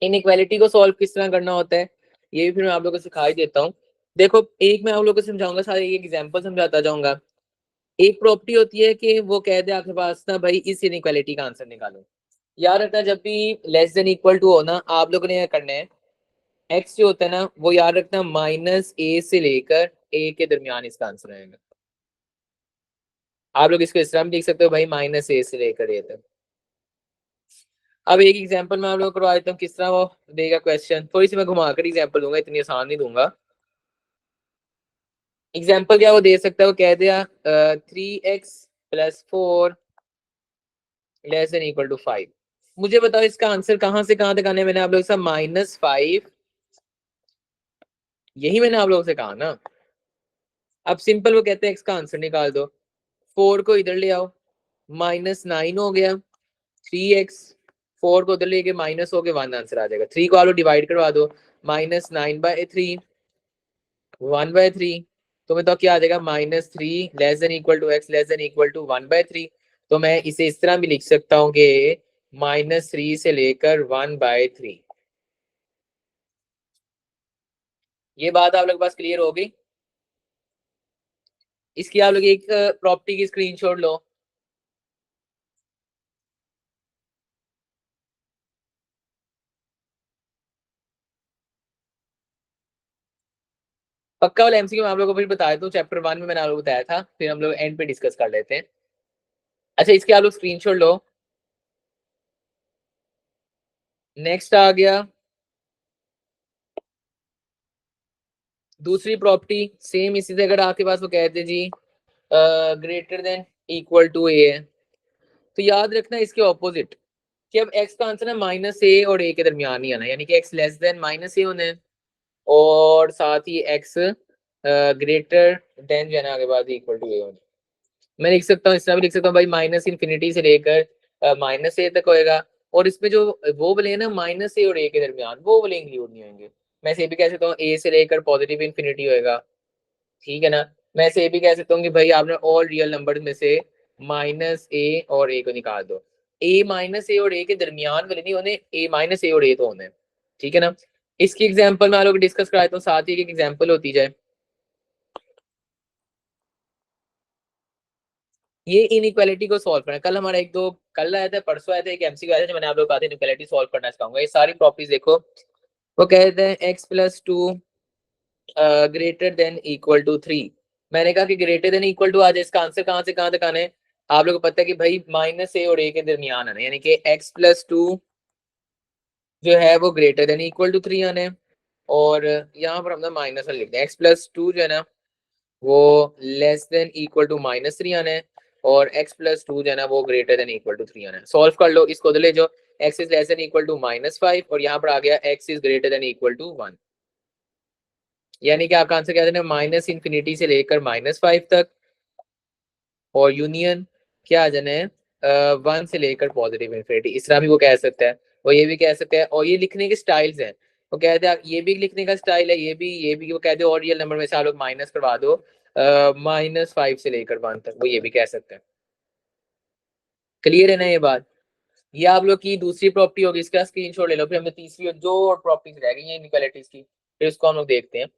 Inequality को solve किस तरह करना होता है ये भी फिर मैं आप लोगों को सिखाई देता हूँ। देखो एक मैं आप लोगों को समझाऊंगा, सारे एक एग्जांपल समझाता जाऊंगा। एक प्रॉपर्टी होती है कि वो कह दे आपके पास ना भाई इस इनइक्वालिटी का आंसर निकालो। याद रखना जब भी लेस देन इक्वल टू हो ना, आप लोगों ने क्या करना है, एक्स जो होता है ना वो याद रखना माइनस ए से लेकर ए के दरमियान इसका आंसर आएगा। आप लोग इसको इस तरह भी लिख सकते हो भाई माइनस ए से लेकर ए तक। अब एक एग्जांपल मैं आप लोगों को करवा देता हूँ किस तरह वो देगा क्वेश्चन। थोड़ी सी मैं घुमाकर एग्जांपल दूंगा, इतनी आसान नहीं दूंगा। एग्जांपल क्या वो दे सकता है, वो कह दिया 3x+4 less than equal to 5। मुझे बताओ इसका आंसर कहां से कहां तक आने, मैंने आप लोगों से -5, यही मैंने आप लोगों से कहा ना। अब सिंपल वो कहते हैं एक्स का आंसर निकाल दो, 4 को इधर ले आओ, -9 हो गया, 3x, 4 को उधर लेके माइनस हो गए 1 आंसर आ जाएगा। 3 को आप लोग डिवाइड करवा दो, -9/3 1/3, तो मैं तो क्या आ जाएगा -3 less than equal to X less than equal to 1/3। तो मैं इसे इस तरह भी लिख सकता हूँ कि -3 से लेकर 1/3। ये बात आप लोग के पास क्लियर हो गई। इसकी आप लोग एक प्रॉपर्टी की स्क्रीनशॉट लो। पक्का वाला एमसीक्यू मैं आप लोगों को फिर बताया तो चैप्टर 1 में मैंने आप लोगों को बताया था, फिर हम लोग एंड पे डिस्कस कर लेते हैं। अच्छा इसके आप लोग स्क्रीनशॉट लो। नेक्स्ट आ गया दूसरी प्रॉपर्टी, सेम इसी से अगर आपके पास वो कहते जी ग्रेटर देन इक्वल टू ए है, तो याद रखना इसके ऑपोजिट कि अब x का आंसर है -a और a के दरमियान ही आना, यानी कि x लेस देन -a होना है और साथ ही x ग्रेटर देन जो है ना आगे बाद इक्वल टू a होना। मैं लिख सकता हूँ इस तरह भी लिख सकता हूँ भाई -∞ से लेकर -a तक होएगा, और इसमें जो वो वाले हैं ना -a और a के दरमियान वो वाले इंक्लूड नहीं होंगे। मैं इसे भी कह सकता हूँ a से लेकर पॉजिटिव इंफिनिटी होएगा, ठीक है ना। मैं इसे भी कह सकता हूँ कि भाई आपने ऑल रियल नंबर में से -a और a को निकाल दो। a और a के दरमियान वाले नहीं होने, a और a तो होने, ठीक है ना। इसकी एग्जांपल मैं आप लोग डिस्कस कराता हूँ, साथ ही एक एग्जांपल होती जाए। ये इनइक्वालिटी को सॉल्व करना, कल हमारा एक दो कल आया था परसों आया था एक एमसीक्यू आया था जो मैंने आप लोग कहा था इनइक्वालिटी सॉल्व करना सिखाऊंगा। ये सारी प्रॉपर्टीज देखो, वो कहते हैं x+2 greater than equal to 3। मैंने कहा कि ग्रेटर देन इक्वल टू आ जाए, इसका आंसर कहां से कहां तक आना है, आप लोगों को पता है कि भाई -a और a के दरमियान आना है, यानी कि x+2 जो है वो ग्रेटर देन इक्वल टू 3 आना है। और यहाँ पर हम ना माइनस लिखते हैं, x+2 जो है ना वो लेस देन इक्वल टू -3 आना है, और x+2 जो है ना वो ग्रेटर देन इक्वल टू 3 आना है। सॉल्व कर लो इसको, ले जो x is less than equal to -5 और यहाँ पर आ गया x is greater than equal to 1, यानी कि आपका आंसर क्या है -∞ से लेकर -5 तक, और यूनियन क्या आ जाना है 1 से लेकर पॉजिटिव इन्फिनिटी। इस तरह भी वो कह सकता है, वो ये भी कह सकता है, और ये लिखने के स्टाइल्स हैं। वो कहते हैं ये भी लिखने का स्टाइल है, ये भी वो कहते हैं और रियल नंबर में से आप लोग माइनस करवा दो -5 से लेकर 1 तक, वो ये भी कह सकते हैं। क्लियर है ना ये बात। ये आप लोग की दूसरी प्रॉपर्टी होगी, इसका स्क्रीनशॉट ले लो, फिर हमने तीसरी और जो और प्रॉपर्टीज रह गई हैं इनइक्वालिटीज की, फिर इसको हम लोग देखते हैं।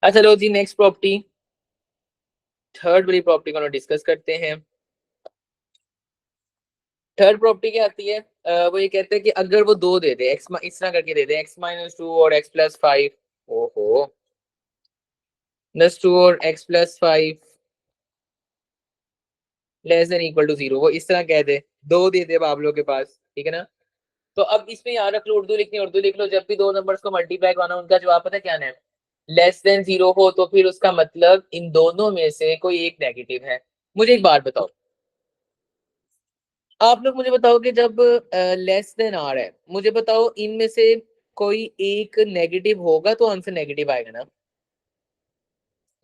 अच्छा चलो जी, नेक्स्ट प्रॉपर्टी, थर्ड वाली प्रॉपर्टी को हम डिस्कस करते हैं। थर्ड प्रॉपर्टी क्या आती है, वो ये कहते हैं कि अगर वो दो दे दे, एक्स इस तरह करके दे दे x-2 और x+5, ओहो +2 और x+5 less than equal to 0, वो इस तरह कह दे, दो दे दे आप लोगों के पास, ठीक है ना। तो अब इसमें याद रख लो, उर्दू लिखनी उर्दू लिख लो, जब भी दो नंबर्स को मल्टीप्लाई करना उनका जवाब पता है क्या है, लेस देन 0 हो तो फिर उसका मतलब इन दोनों में से कोई एक नेगेटिव है। मुझे एक बात बताओ, आप लोग मुझे बताओ कि जब लेस देन आ रहा है, मुझे बताओ इनमें से कोई एक नेगेटिव होगा तो आंसर नेगेटिव आएगा ना।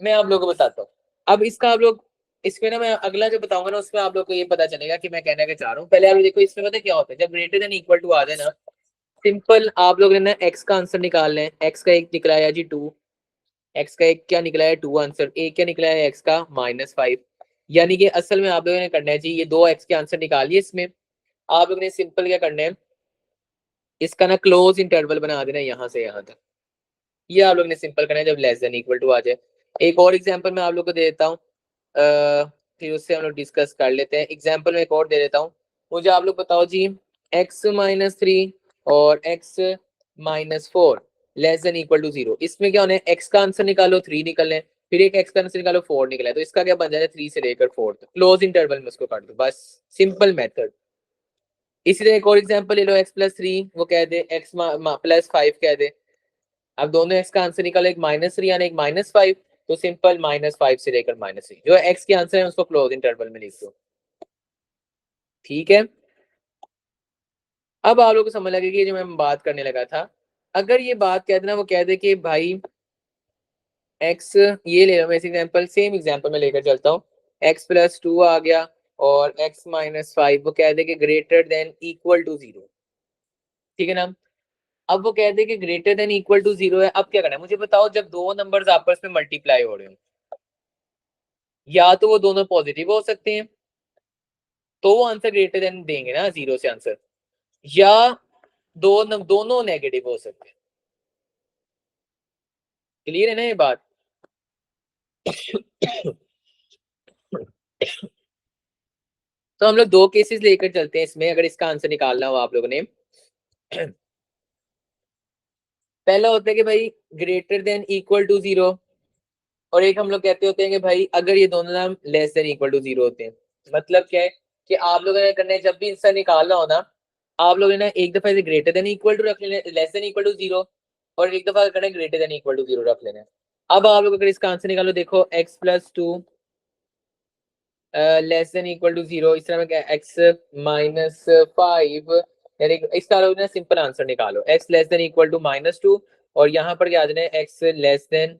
मैं आप लोगों को बताता हूँ। अब इसका आप लोग इसमें ना मैं अगला जो बताऊंगा ना उसमें आप लोग को ये पता चलेगा कि मैं कहना क्या चाह रहा हूँ। पहले आप देखो इसमें पता क्या होता है, जब ग्रेटर देन इक्वल टू आ जाए ना, सिंपल आप लोग ने ना एक्स का आंसर निकालना है। एक्स का एक निकला है जी 2, एक्स का एक क्या निकला है 2 आंसर, एक क्या निकला है एक्स का -5। यानी कि असल में आप लोगों ने करना है जी, ये दो एक्स के आंसर निकालिए। इसमें आप लोगों ने सिंपल क्या करना है, इसका ना क्लोज इंटरवल बना देना है यहाँ से यहाँ तक। ये आप लोग ने सिंपल करना है जब लेस देन इक्वल टू आ जाए। एक और एग्जांपल मैं आप लोग को दे देता हूँ, फिर उससे हम लोग डिस्कस कर लेते हैं। एग्जांपल में एक और दे देता हूँ, मुझे आप लोग बताओ जी x-3 और x-4 less than equal to 0। इसमें क्या होना है, x का आंसर निकालो 3 निकलना है, फिर एक x का आंसर निकालो 4 निकला है, तो इसका क्या बन जाए 3 से लेकर 4 तक क्लोज इंटरवल में उसको काट दो, बस सिंपल मेथड। इसी तरह एक और एग्जांपल ले लो, x+3 वो कह दे x+5 कह दे। अब दोनों x का आंसर निकालो, एक -3 यानी एक -5, तो सिंपल -5 से लेकर -3 जो x के आंसर है उसको क्लोज इंटरवल में लिख दो। ठीक है, अब आप लोगों को समझ लगे कि जो मैं बात करने लगा था, अगर ये बात कह देना, वो कह दे कि भाई x, ये ले लो मैं एग्जांपल, सेम एग्जांपल में लेकर चलता हूँ, x+2 आ गया और x-5 वो कह दे कि ग्रेटर देन इक्वल टू 0। ठीक है ना, अब वो कहते हैं कि ग्रेटर देन इक्वल टू 0 है। अब क्या करना है मुझे बताओ, जब दो नंबर्स आपस में मल्टीप्लाई हो रहे हो, या तो वो दोनों पॉजिटिव हो सकते हैं तो वो आंसर ग्रेटर देन देंगे ना 0 से आंसर, या दोनों नेगेटिव हो सकते हैं। क्लियर है ना ये बात? तो हम लोग दो केसेस लेकर चलते हैं इसमें, अगर इसका आंसर निकालना हो आप लोगों ने। पहला होता है कि भाई ग्रेटर देन इक्वल टू 0, और एक हम लोग कहते होते हैं कि भाई अगर ये दोनों नाम लेस देन इक्वल टू 0 होते हैं। मतलब क्या है कि आप लोगों ने करना है, जब भी आंसर निकालना हो ना, आप लोगों ने एक दफा इसे ग्रेटर देन इक्वल टू रख लेना है, लेस देन इक्वल टू 0, और एक दफा करना है ग्रेटर देन इक्वल टू 0 रख लेना है। अब आप लोग अगर इसका आंसर निकालो, देखो x+2 less than equal to 0, इस तरह में क्या x-5, यानी इसका लोग ना सिंपल आंसर निकालो, x less than equal to -2, और यहाँ पर क्या आ जाना है x less than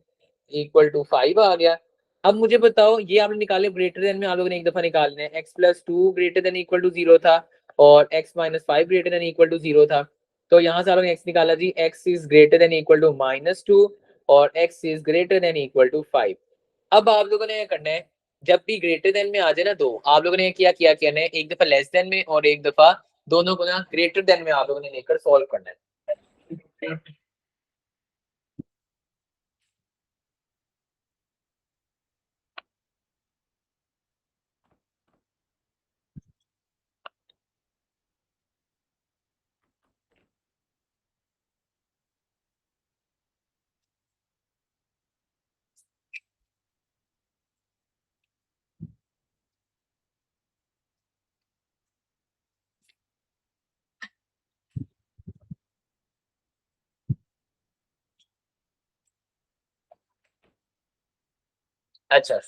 equal to 5 आ गया। अब मुझे बताओ, ये आपने निकाले ग्रेटर देन में, आप लोगों ने एक दफा निकालना है, x+2 greater than equal to 0 था और x-5 greater than equal to 0 था, तो यहाँ से आप लोगों ने x निकाला जी, x is greater than equal to -2 और x is greater than equal to 5। अब आप लोगों ने करना है, जब भी ग्रेटर देन में आ जाए ना दो, आप लोगों ने क्या करना है, एक दफा लेस देन में और एक दफा दोनों को ना ग्रेटर देन में आप लोगों ने लेकर सॉल्व करना है। अच्छा,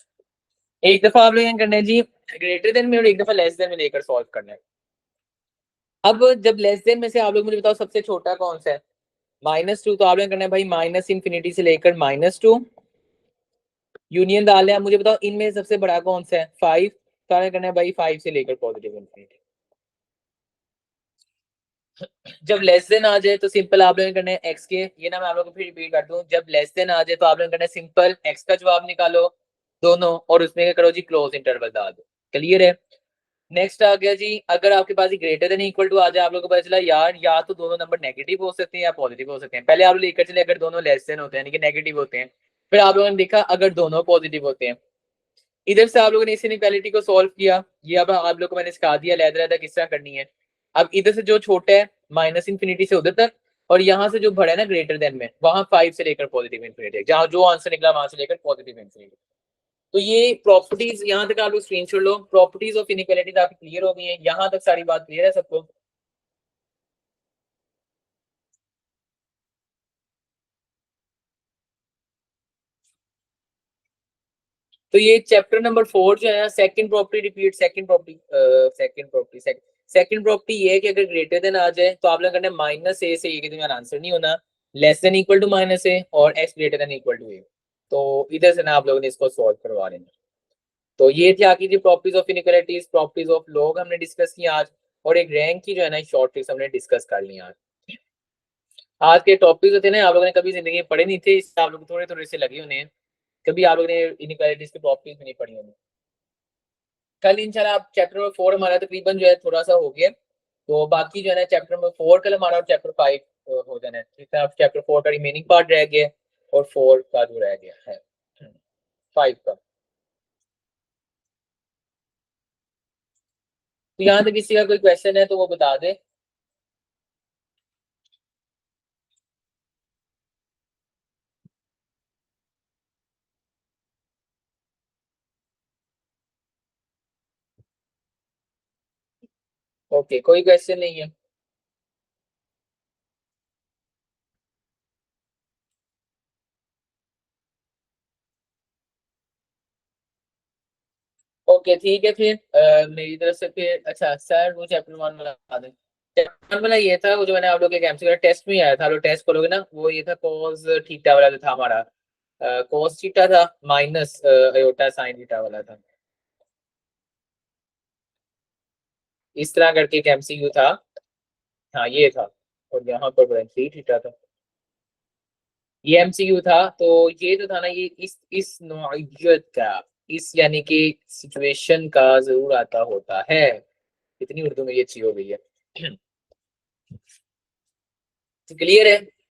एक दफा आप लोग क्या करना है जी, ग्रेटर देन में और एक दफा लेस देन में लेकर सॉल्व करना है। अब जब लेस देन में से आप लोग मुझे बताओ सबसे छोटा कौन सा है, -2, तो आप लोग करना है भाई -∞ से लेकर -2 यूनियन डाल लिया। मुझे बताओ इनमें सबसे बड़ा कौन सा है, 5, तो आपने करना है भाई 5 से लेकर पॉजिटिव इन्फिनिटी। जब लेस देन आ जाए तो सिंपल आप लोगों ने करना है एक्स के, ये ना मैं आप लोगों को फिर रिपीट कर दूं, जब लेस देन आ जाए तो आप लोगों ने करना है सिंपल एक्स का जवाब निकालो दोनों, और उसमें क्या करो जी, क्लोज इंटरवल डाल दो। क्लियर है? नेक्स्ट आ गया जी, अगर आपके पास ग्रेटर देन इक्वल टू आ जाए, आप लोगों को पता चला यार या तो दोनों नंबर नेगेटिव हो सकते हैं या पॉजिटिव हो सकते हैं। पहले आप लोग लेकर चले अगर दोनों लेस देन होते हैं यानी कि नेगेटिव होते हैं, फिर आप लोगों ने देखा अगर दोनों पॉजिटिव होते हैं। इधर से आप लोगों ने इस इनइक्वालिटी को सॉल्व किया, ये अब आप लोग को मैंने सिखा दिया लहदा किस तरह करनी है। अब इधर से जो छोटा है -∞ से उधर तक, और यहाँ से जो बड़ा है ना ग्रेटर देन में, वहां 5 से लेकर पॉजिटिव इन्फिनिटी, जहां जो आंसर निकला वहां से लेकर पॉजिटिव इन्फिनिटी। तो ये प्रॉपर्टीज यहाँ तक आप लोग screenshot low, properties of inequalities आपकी क्लियर हो गई है, यहाँ तक सारी बात क्लियर है सबको? तो ये चैप्टर नंबर 4 जो है, second property repeat, second property ये है कि अगर ग्रेटर देन आ जाए तो आप लोग करना -a से ये के आंसर नहीं होना, less than equal to -a और x greater than equal to a। तो इधर से ना आप लोगों ने इसको सॉल्व करवा लेना। तो ये थी आगे की properties of inequalities, properties of log हमने डिस्कस किया आज, और एक रैंक की जो है ना शॉर्ट ट्रिक्स हमने डिस्कस कर ली आज। आज के टॉपिक जो थे ना आप लोगों ने कभी जिंदगी में पढ़े नहीं थे, इससे आप लोग थोड़े थोड़े से लगे होने हैं, कभी आप लोगों ने इनइक्वालिटीज के टॉपिक भी नहीं पढ़ी होंगे। कल इंशाल्लाह आप चैप्टर नंबर 4 हमारा तकरीबन जो है थोड़ा सा हो गया, तो बाकी जो है ना चैप्टर नंबर 4 कल हमारा और चैप्टर 5 हो जाना है, ठीक है। अब चैप्टर 4 का रिमेनिंग पार्ट रह गया और 4 का जो रह गया है 5 का। तो यहाँ तक किसी का कोई क्वेश्चन है तो वो बता दे। ओके, कोई क्वेश्चन नहीं है। ओके ठीक है फिर मेरी तरफ से फिर अच्छा सर वो चैप्टर 1 वाला बता दें। चैप्टर 1 वाला ये था, वो जो मैंने आप लोग के एमसीक्यू टेस्ट में आया था, लो टेस्ट खोलोगे ना, वो ये था cos थीटा वाला जो था हमारा, cos थीटा था माइनस अयोटा साइन थीटा वाला था, इस तरह करके एक एमसीक्यू था। हाँ ये था, और यहाँ पर थ्री थीटा था, ये एमसीक्यू था। तो ये जो था ना ये इस नौइयत का, इस यानी कि सिचुएशन का जरूर आता होता है। इतनी उर्दू में ये अच्छी हो गई है। क्लियर है।